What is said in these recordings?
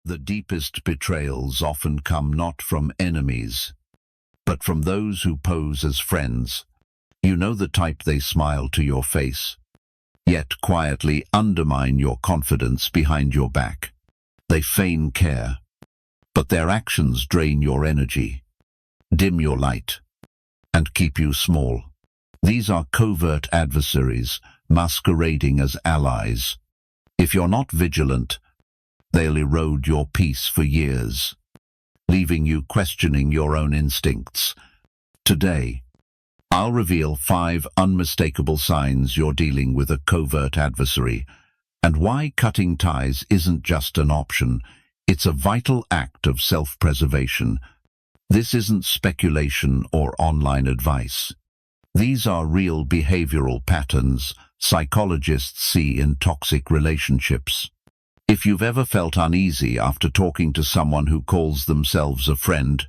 The deepest betrayals often come not from enemies, but from those who pose as friends. You know the type. They smile to your face, yet quietly undermine your confidence behind your back. They feign care, but their actions drain your energy, dim your light, and keep you small. These are covert adversaries masquerading as allies. If you're not vigilant, they'll erode your peace for years, leaving you questioning your own instincts. Today, I'll reveal 5 unmistakable signs you're dealing with a covert adversary, and why cutting ties isn't just an option, it's a vital act of self-preservation. This isn't speculation or online advice. These are real behavioral patterns psychologists see in toxic relationships. If you've ever felt uneasy after talking to someone who calls themselves a friend,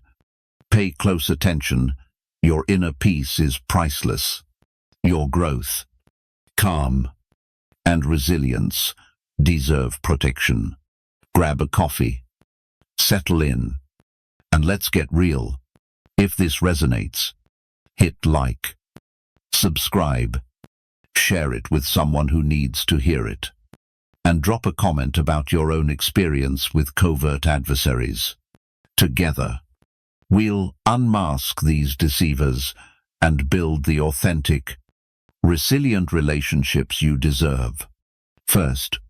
pay close attention. Your inner peace is priceless. Your growth, calm, and resilience deserve protection. Grab a coffee, settle in, and let's get real. If this resonates, hit like, subscribe, share it with someone who needs to hear it, and drop a comment about your own experience with covert adversaries. Together, we'll unmask these deceivers and build the authentic, resilient relationships you deserve. First,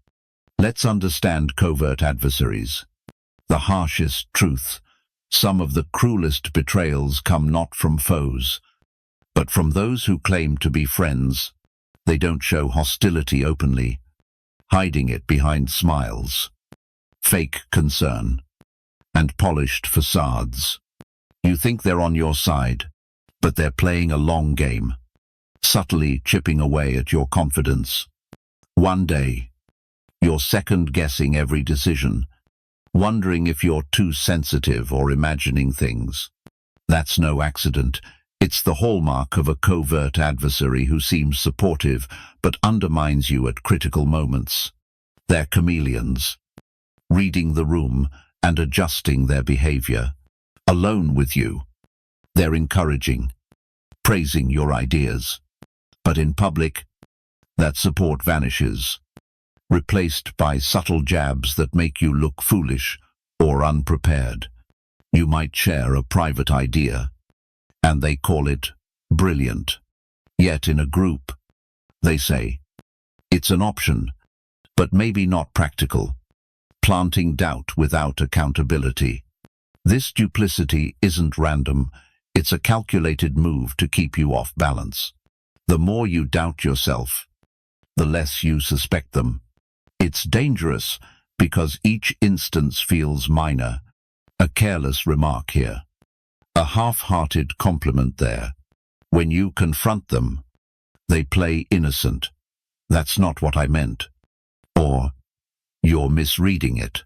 let's understand covert adversaries. The harshest truth: some of the cruelest betrayals come not from foes, but from those who claim to be friends. They don't show hostility openly, hiding it behind smiles, fake concern, and polished facades. You think they're on your side, but they're playing a long game, subtly chipping away at your confidence. One day, you're second-guessing every decision, wondering if you're too sensitive or imagining things. That's no accident. It's the hallmark of a covert adversary who seems supportive but undermines you at critical moments. They're chameleons, reading the room and adjusting their behavior. Alone with you, they're encouraging, praising your ideas. But in public, that support vanishes, replaced by subtle jabs that make you look foolish or unprepared. You might share a private idea, and they call it brilliant. Yet in a group, they say, it's an option, but maybe not practical, planting doubt without accountability. This duplicity isn't random, it's a calculated move to keep you off balance. The more you doubt yourself, the less you suspect them. It's dangerous because each instance feels minor. A careless remark here, a half-hearted compliment there. When you confront them, they play innocent. That's not what I meant. Or, you're misreading it.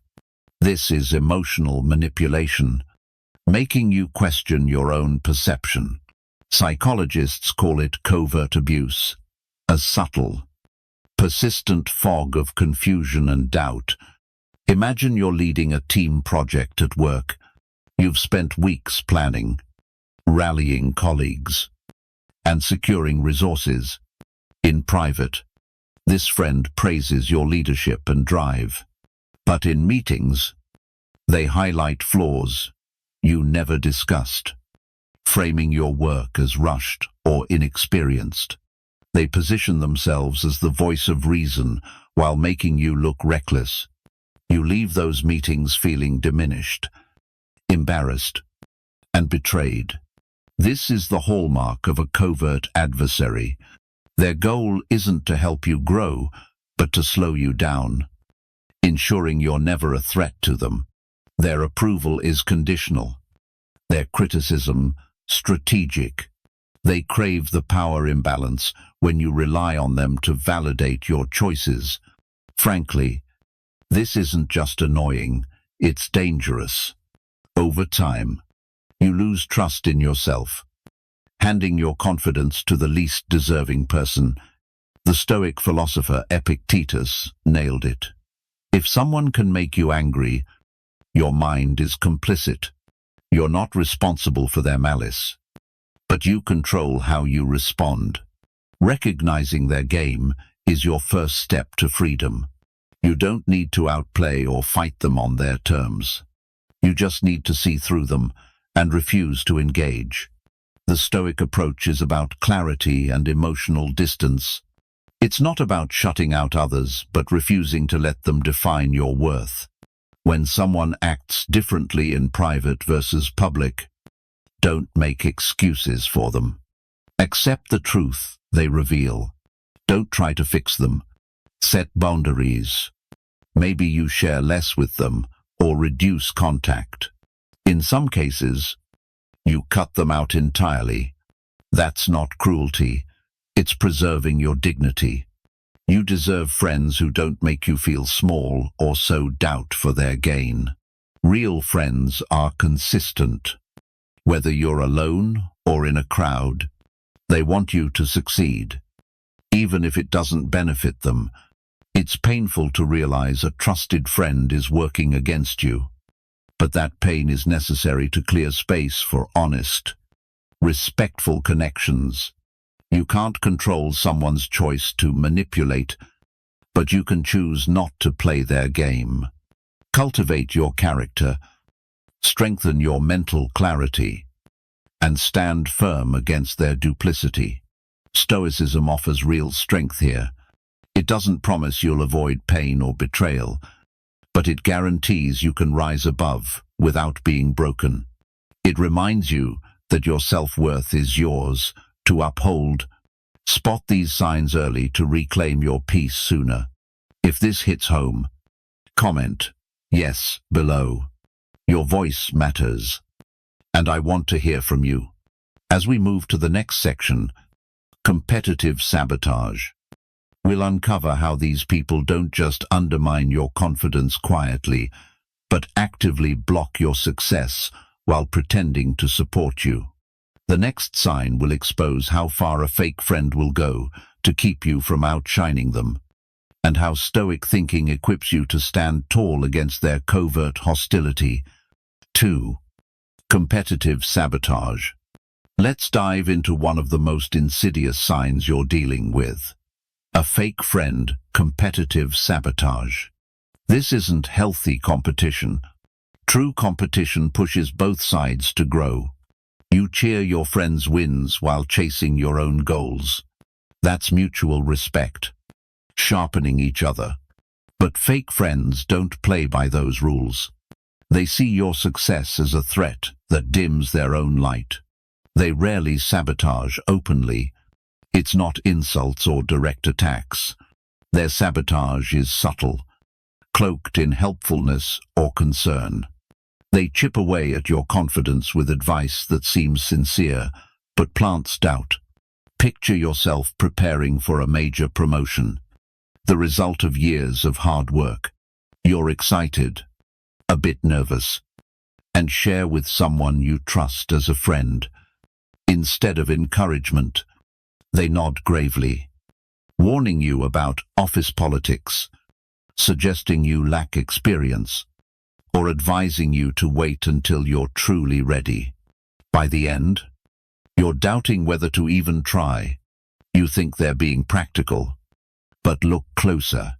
This is emotional manipulation, making you question your own perception. Psychologists call it covert abuse, a subtle, persistent fog of confusion and doubt. Imagine you're leading a team project at work. You've spent weeks planning, rallying colleagues, and securing resources. In private, this friend praises your leadership and drive. But in meetings, they highlight flaws you never discussed, framing your work as rushed or inexperienced. They position themselves as the voice of reason while making you look reckless. You leave those meetings feeling diminished, embarrassed, and betrayed. This is the hallmark of a covert adversary. Their goal isn't to help you grow, but to slow you down, ensuring you're never a threat to them. Their approval is conditional, their criticism strategic. They crave the power imbalance when you rely on them to validate your choices. Frankly, this isn't just annoying, it's dangerous. Over time, you lose trust in yourself, handing your confidence to the least deserving person. The Stoic philosopher Epictetus nailed it. If someone can make you angry, Your mind is complicit. You're not responsible for their malice, but you control how you respond. Recognizing their game is your first step to freedom. You don't need to outplay or fight them on their terms. You just need to see through them and refuse to engage. The Stoic approach is about clarity and emotional distance. It's not about shutting out others, but refusing to let them define your worth. When someone acts differently in private versus public, don't make excuses for them. Accept the truth they reveal. Don't try to fix them. Set boundaries. Maybe you share less with them or reduce contact. In some cases, you cut them out entirely. That's not cruelty. It's preserving your dignity. You deserve friends who don't make you feel small or sow doubt for their gain. Real friends are consistent. Whether you're alone or in a crowd, they want you to succeed. Even if it doesn't benefit them, it's painful to realize a trusted friend is working against you. But that pain is necessary to clear space for honest, respectful connections. You can't control someone's choice to manipulate, but you can choose not to play their game. Cultivate your character, strengthen your mental clarity, and stand firm against their duplicity. Stoicism offers real strength here. It doesn't promise you'll avoid pain or betrayal, but it guarantees you can rise above without being broken. It reminds you that your self-worth is yours to uphold. Spot these signs early to reclaim your peace sooner. If this hits home, comment "Yes" below. Your voice matters, and I want to hear from you. As we move to the next section, competitive sabotage, we'll uncover how these people don't just undermine your confidence quietly, but actively block your success while pretending to support you. The next sign will expose how far a fake friend will go to keep you from outshining them, and how Stoic thinking equips you to stand tall against their covert hostility. 2. Competitive sabotage. Let's dive into one of the most insidious signs you're dealing with. A fake friend, competitive sabotage. This isn't healthy competition. True competition pushes both sides to grow. You cheer your friends' wins while chasing your own goals. That's mutual respect, sharpening each other. But fake friends don't play by those rules. They see your success as a threat that dims their own light. They rarely sabotage openly. It's not insults or direct attacks. Their sabotage is subtle, cloaked in helpfulness or concern. They chip away at your confidence with advice that seems sincere, but plants doubt. Picture yourself preparing for a major promotion, the result of years of hard work. You're excited, a bit nervous, and share with someone you trust as a friend. Instead of encouragement, they nod gravely, warning you about office politics, suggesting you lack experience, or advising you to wait until you're truly ready. By the end, you're doubting whether to even try. You think they're being practical, but look closer.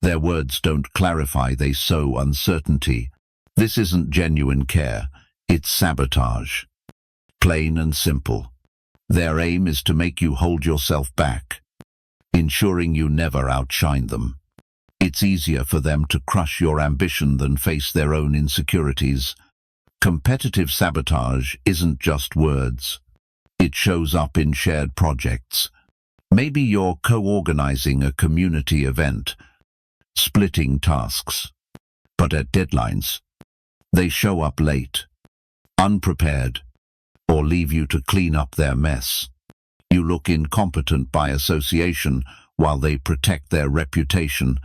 Their words don't clarify, they sow uncertainty. This isn't genuine care, it's sabotage. Plain and simple. Their aim is to make you hold yourself back, ensuring you never outshine them. It's easier for them to crush your ambition than face their own insecurities. Competitive sabotage isn't just words. It shows up in shared projects. Maybe you're co-organizing a community event, splitting tasks. But at deadlines, they show up late, unprepared, or leave you to clean up their mess. You look incompetent by association while they protect their reputation,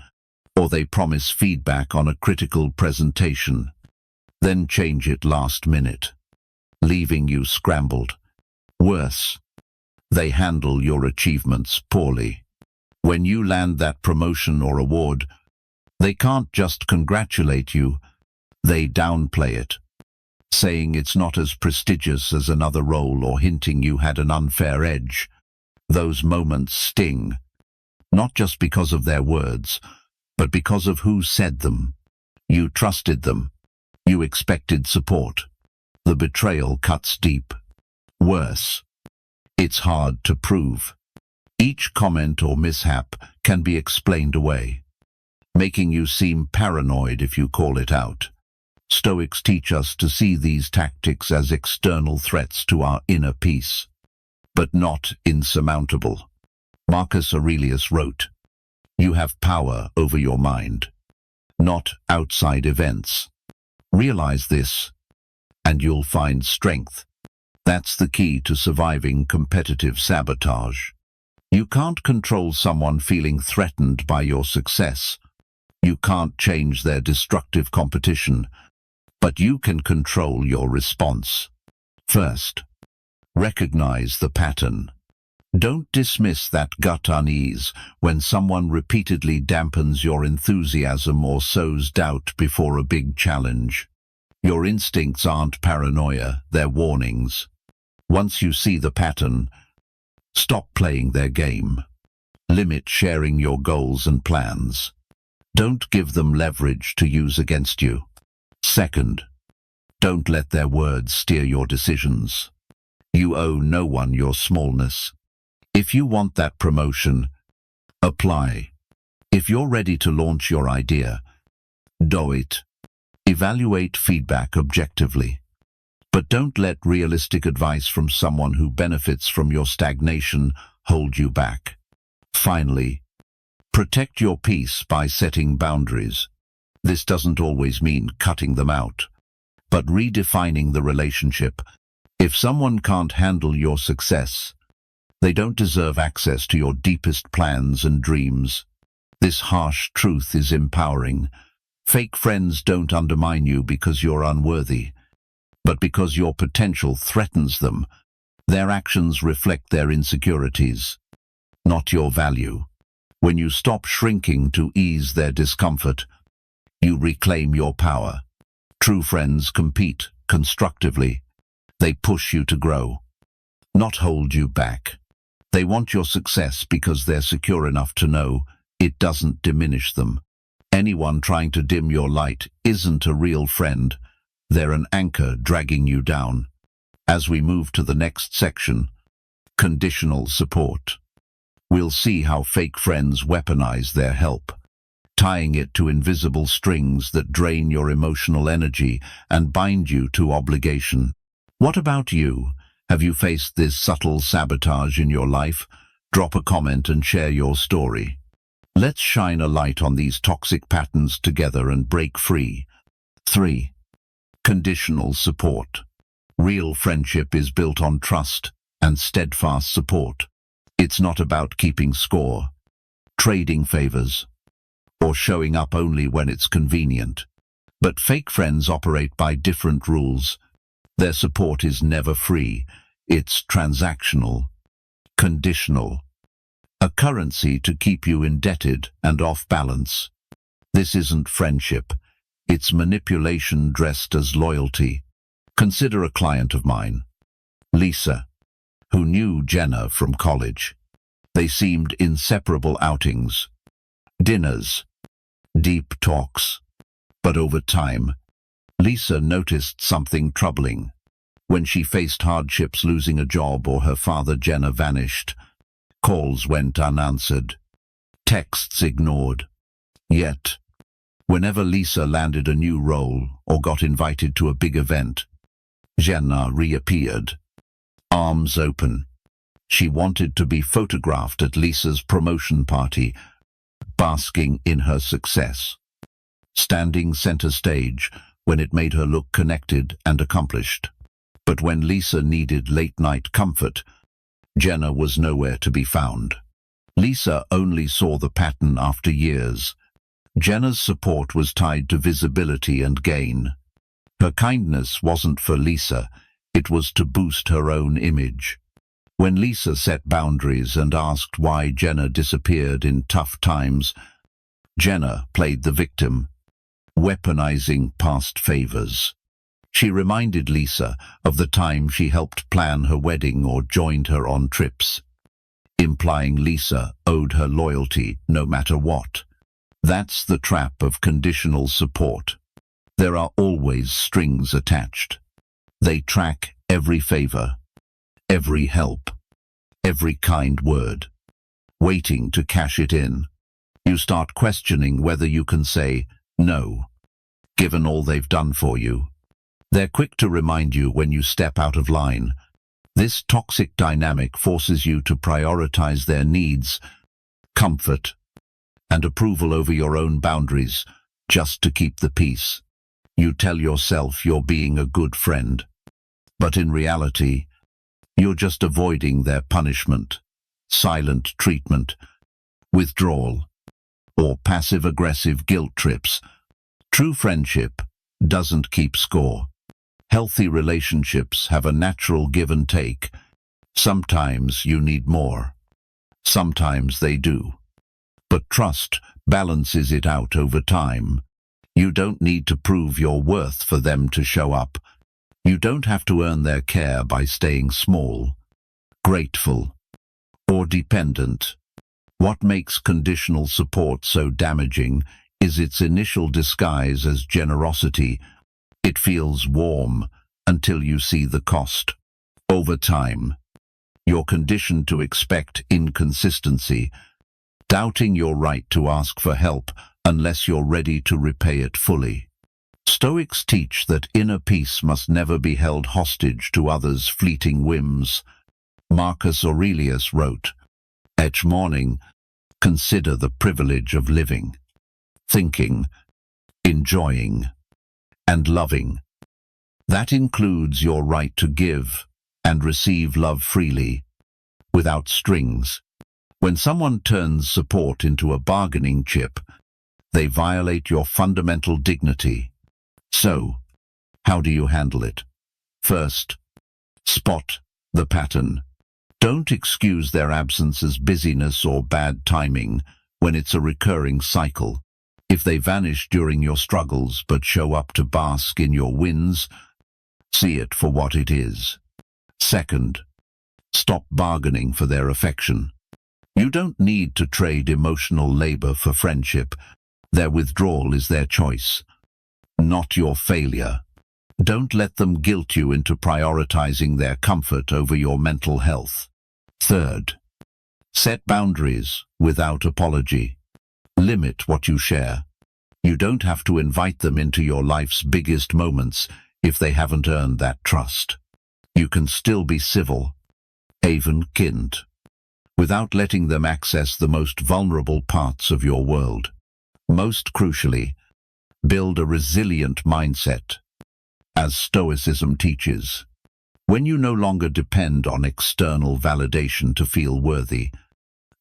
or they promise feedback on a critical presentation, then change it last minute, leaving you scrambled. Worse, they handle your achievements poorly. When you land that promotion or award, they can't just congratulate you, They downplay it, saying it's not as prestigious as another role or hinting you had an unfair edge. Those moments sting, not just because of their words, but because of who said them. You trusted them. You expected support. The betrayal cuts deep. Worse, it's hard to prove. Each comment or mishap can be explained away, making you seem paranoid if you call it out. Stoics teach us to see these tactics as external threats to our inner peace, but not insurmountable. Marcus Aurelius wrote, "You have power over your mind, not outside events. Realize this, and you'll find strength." That's the key to surviving competitive sabotage. You can't control someone feeling threatened by your success. You can't change their destructive competition, but you can control your response. First, recognize the pattern. Don't dismiss that gut unease when someone repeatedly dampens your enthusiasm or sows doubt before a big challenge. Your instincts aren't paranoia, they're warnings. Once you see the pattern, stop playing their game. Limit sharing your goals and plans. Don't give them leverage to use against you. Second, don't let their words steer your decisions. You owe no one your smallness. If you want that promotion, apply. If you're ready to launch your idea, do it. Evaluate feedback objectively. But don't let realistic advice from someone who benefits from your stagnation hold you back. Finally, protect your peace by setting boundaries. This doesn't always mean cutting them out, but redefining the relationship. If someone can't handle your success, they don't deserve access to your deepest plans and dreams. This harsh truth is empowering. Fake friends don't undermine you because you're unworthy, but because your potential threatens them. Their actions reflect their insecurities, not your value. When you stop shrinking to ease their discomfort, you reclaim your power. True friends compete constructively. They push you to grow, not hold you back. They want your success because they're secure enough to know it doesn't diminish them. Anyone trying to dim your light isn't a real friend. They're an anchor dragging you down. As we move to the next section, conditional support, we'll see how fake friends weaponize their help, tying it to invisible strings that drain your emotional energy and bind you to obligation. What about you? Have you faced this subtle sabotage in your life? Drop a comment and share your story. Let's shine a light on these toxic patterns together and break free. 3. Conditional support. Real friendship is built on trust and steadfast support. It's not about keeping score, trading favors, or showing up only when it's convenient. But fake friends operate by different rules. Their support is never free. It's transactional, conditional, a currency to keep you indebted and off balance. This isn't friendship. It's manipulation dressed as loyalty. Consider a client of mine, Lisa, who knew Jenna from college. They seemed inseparable outings, dinners, deep talks. But over time, Lisa noticed something troubling. When she faced hardships, losing a job or her father, Jenna vanished. Calls went unanswered, texts ignored. Yet, whenever Lisa landed a new role or got invited to a big event, Jenna reappeared, arms open. She wanted to be photographed at Lisa's promotion party, basking in her success, standing center stage when it made her look connected and accomplished. But when Lisa needed late-night comfort, Jenna was nowhere to be found. Lisa only saw the pattern after years. Jenna's support was tied to visibility and gain. Her kindness wasn't for Lisa, it was to boost her own image. When Lisa set boundaries and asked why Jenna disappeared in tough times, Jenna played the victim. weaponizing past favors. She reminded Lisa of the time she helped plan her wedding or joined her on trips, implying Lisa owed her loyalty no matter what. That's the trap of conditional support. There are always strings attached. They track every favor, every help, every kind word, waiting to cash it in. You start questioning whether you can say no, given all they've done for you. They're quick to remind you when you step out of line. This toxic dynamic forces you to prioritize their needs, comfort, and approval over your own boundaries, just to keep the peace. You tell yourself you're being a good friend, but in reality, you're just avoiding their punishment, silent treatment, withdrawal, or passive-aggressive guilt trips. True friendship doesn't keep score. Healthy relationships have a natural give and take. Sometimes you need more. Sometimes they do. But trust balances it out over time. You don't need to prove your worth for them to show up. You don't have to earn their care by staying small, grateful, or dependent. What makes conditional support so damaging is its initial disguise as generosity. It feels warm until you see the cost. Over time, you're conditioned to expect inconsistency, doubting your right to ask for help unless you're ready to repay it fully. Stoics teach that inner peace must never be held hostage to others' fleeting whims. Marcus Aurelius wrote, "Each morning, consider the privilege of living, thinking, enjoying, and loving. That includes your right to give and receive love freely, without strings." When someone turns support into a bargaining chip, they violate your fundamental dignity. So, how do you handle it? First, spot the pattern. Don't excuse their absence as busyness or bad timing when it's a recurring cycle. If they vanish during your struggles but show up to bask in your wins, see it for what it is. Second, stop bargaining for their affection. You don't need to trade emotional labor for friendship. Their withdrawal is their choice, not your failure. Don't let them guilt you into prioritizing their comfort over your mental health. Third, set boundaries without apology. Limit what you share. You don't have to invite them into your life's biggest moments if they haven't earned that trust. You can still be civil, even kind, without letting them access the most vulnerable parts of your world. Most crucially, build a resilient mindset. As Stoicism teaches, when you no longer depend on external validation to feel worthy,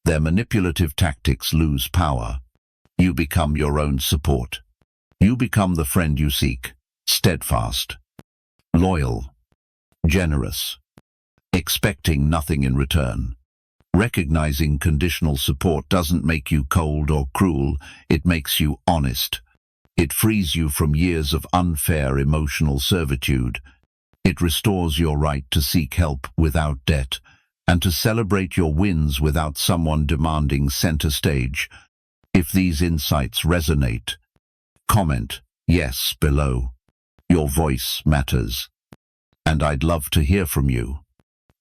their manipulative tactics lose power. You become your own support. You become the friend you seek, steadfast, loyal, generous, expecting nothing in return. Recognizing conditional support doesn't make you cold or cruel, it makes you honest. It frees you from years of unfair emotional servitude. It restores your right to seek help without debt, and to celebrate your wins without someone demanding center stage. If these insights resonate, comment yes below. Your voice matters. And I'd love to hear from you.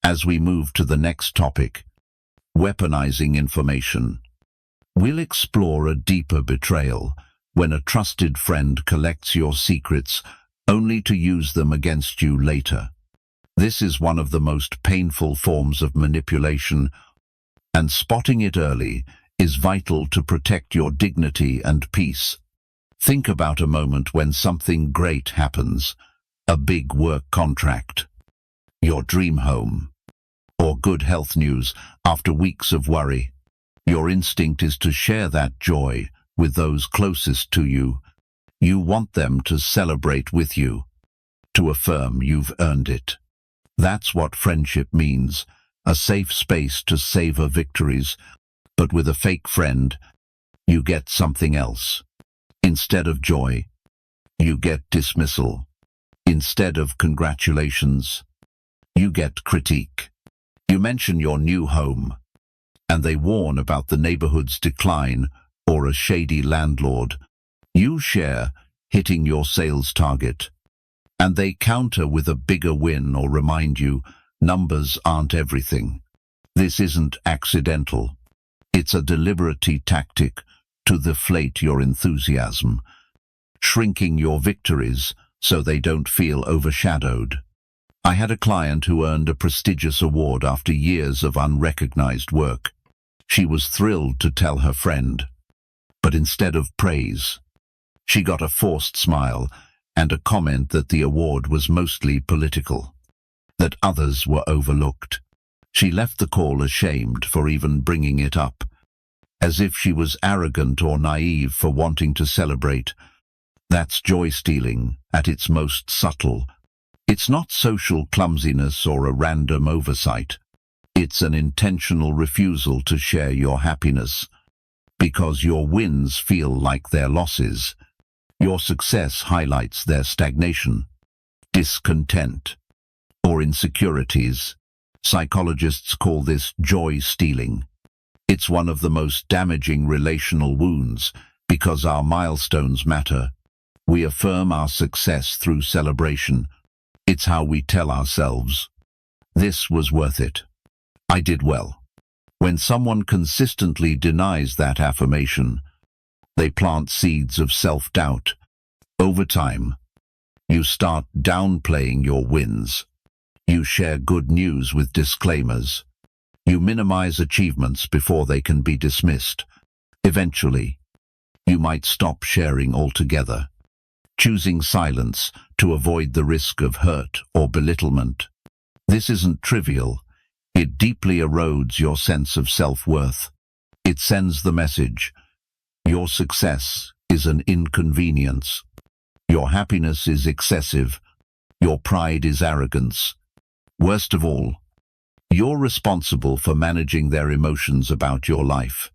As we move to the next topic, weaponizing information, we'll explore a deeper betrayal when a trusted friend collects your secrets only to use them against you later. This is one of the most painful forms of manipulation, and spotting it early is vital to protect your dignity and peace. Think about a moment when something great happens, a big work contract, your dream home, or good health news after weeks of worry. Your instinct is to share that joy with those closest to you. You want them to celebrate with you, to affirm you've earned it. That's what friendship means, a safe space to savor victories. But with a fake friend, you get something else. Instead of joy, You get dismissal. Instead of congratulations, you get critique. You mention your new home, and they warn about the neighborhood's decline or a shady landlord. You share hitting your sales target, and they counter with a bigger win or remind you numbers aren't everything. This isn't accidental. It's a deliberate tactic to deflate your enthusiasm, shrinking your victories so they don't feel overshadowed. I had a client who earned a prestigious award after years of unrecognized work. She was thrilled to tell her friend, but instead of praise, she got a forced smile and a comment that the award was mostly political, that others were overlooked. She left the call ashamed for even bringing it up, as if she was arrogant or naive for wanting to celebrate. That's joy stealing at its most subtle. It's not social clumsiness or a random oversight. It's an intentional refusal to share your happiness, because your wins feel like their losses. Your success highlights their stagnation, discontent, or insecurities. Psychologists call this joy stealing. It's one of the most damaging relational wounds because our milestones matter. We affirm our success through celebration. It's how we tell ourselves, this was worth it. I did well. When someone consistently denies that affirmation, they plant seeds of self-doubt. Over time, you start downplaying your wins. You share good news with disclaimers. You minimize achievements before they can be dismissed. Eventually, you might stop sharing altogether, choosing silence to avoid the risk of hurt or belittlement. This isn't trivial. It deeply erodes your sense of self-worth. It sends the message, your success is an inconvenience. Your happiness is excessive. Your pride is arrogance. Worst of all, you're responsible for managing their emotions about your life.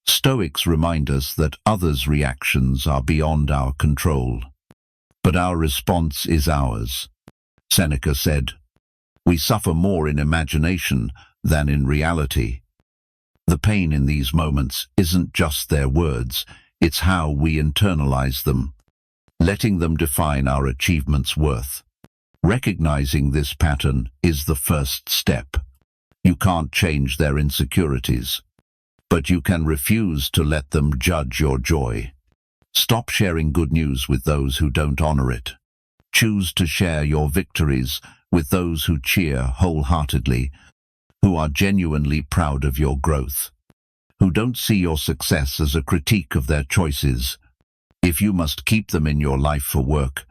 Stoics remind us that others' reactions are beyond our control, but our response is ours. Seneca said, "We suffer more in imagination than in reality." The pain in these moments isn't just their words, it's how we internalize them, letting them define our achievements' worth. Recognizing this pattern is the first step. You can't change their insecurities, but you can refuse to let them judge your joy. Stop sharing good news with those who don't honor it. Choose to share your victories with those who cheer wholeheartedly, who are genuinely proud of your growth, who don't see your success as a critique of their choices. If you must keep them in your life for work,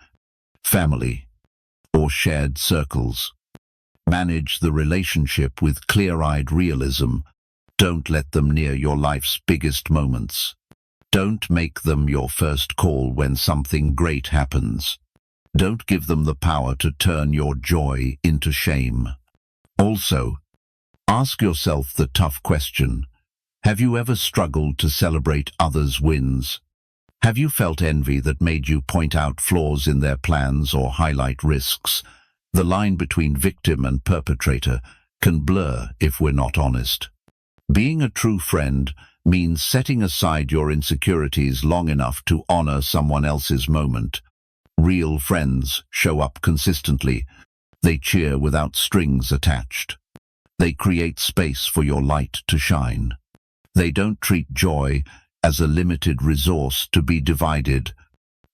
family, or shared circles, manage the relationship with clear-eyed realism. Don't let them near your life's biggest moments. Don't make them your first call when something great happens. Don't give them the power to turn your joy into shame. Also, ask yourself the tough question. Have you ever struggled to celebrate others' wins? Have you felt envy that made you point out flaws in their plans or highlight risks? The line between victim and perpetrator can blur if we're not honest. Being a true friend means setting aside your insecurities long enough to honor someone else's moment. Real friends show up consistently. They cheer without strings attached. They create space for your light to shine. They don't treat joy as a limited resource to be divided.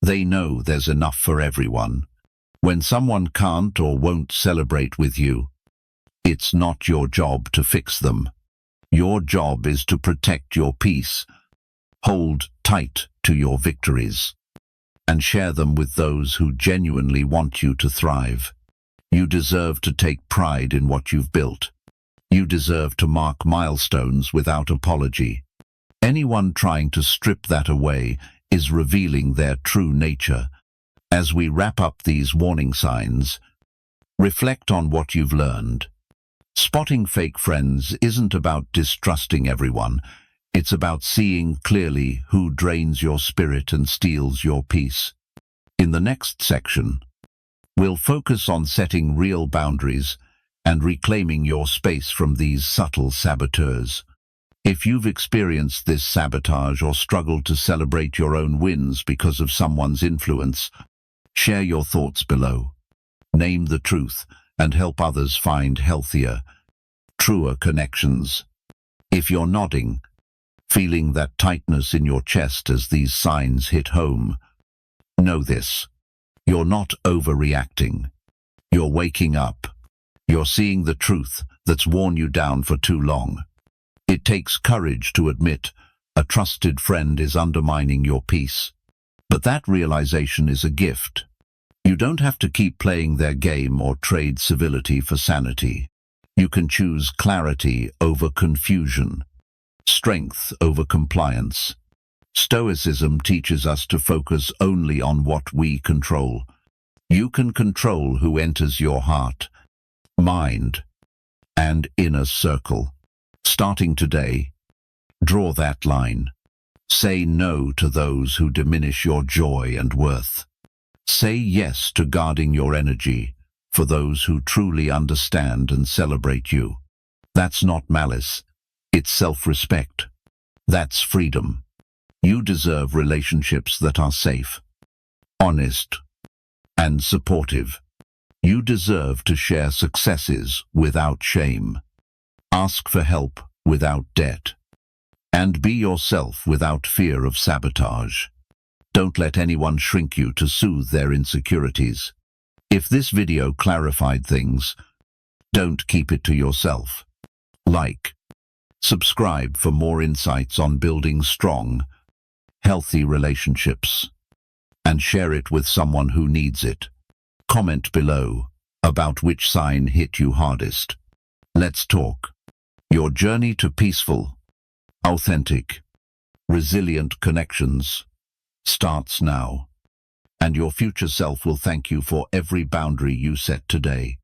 They know there's enough for everyone. When someone can't or won't celebrate with you, it's not your job to fix them. Your job is to protect your peace, hold tight to your victories, and share them with those who genuinely want you to thrive. You deserve to take pride in what you've built. You deserve to mark milestones without apology. Anyone trying to strip that away is revealing their true nature. As we wrap up these warning signs, reflect on what you've learned. Spotting fake friends isn't about distrusting everyone. It's about seeing clearly who drains your spirit and steals your peace. In the next section, we'll focus on setting real boundaries and reclaiming your space from these subtle saboteurs. If you've experienced this sabotage or struggled to celebrate your own wins because of someone's influence, share your thoughts below. Name the truth and help others find healthier, truer connections. If you're nodding, feeling that tightness in your chest as these signs hit home, know this: you're not overreacting. You're waking up. You're seeing the truth that's worn you down for too long. It takes courage to admit a trusted friend is undermining your peace. But that realization is a gift. You don't have to keep playing their game or trade civility for sanity. You can choose clarity over confusion, strength over compliance. Stoicism teaches us to focus only on what we control. You can control who enters your heart, mind, and inner circle. Starting today, draw that line. Say no to those who diminish your joy and worth. Say yes to guarding your energy for those who truly understand and celebrate you. That's not malice. It's self-respect. That's freedom. You deserve relationships that are safe, honest, and supportive. You deserve to share successes without shame. Ask for help without debt. And be yourself without fear of sabotage. Don't let anyone shrink you to soothe their insecurities. If this video clarified things, don't keep it to yourself. Like, subscribe for more insights on building strong, healthy relationships, and share it with someone who needs it. Comment below about which sign hit you hardest. Let's talk. Your journey to peaceful, authentic, resilient connections starts now, and your future self will thank you for every boundary you set today.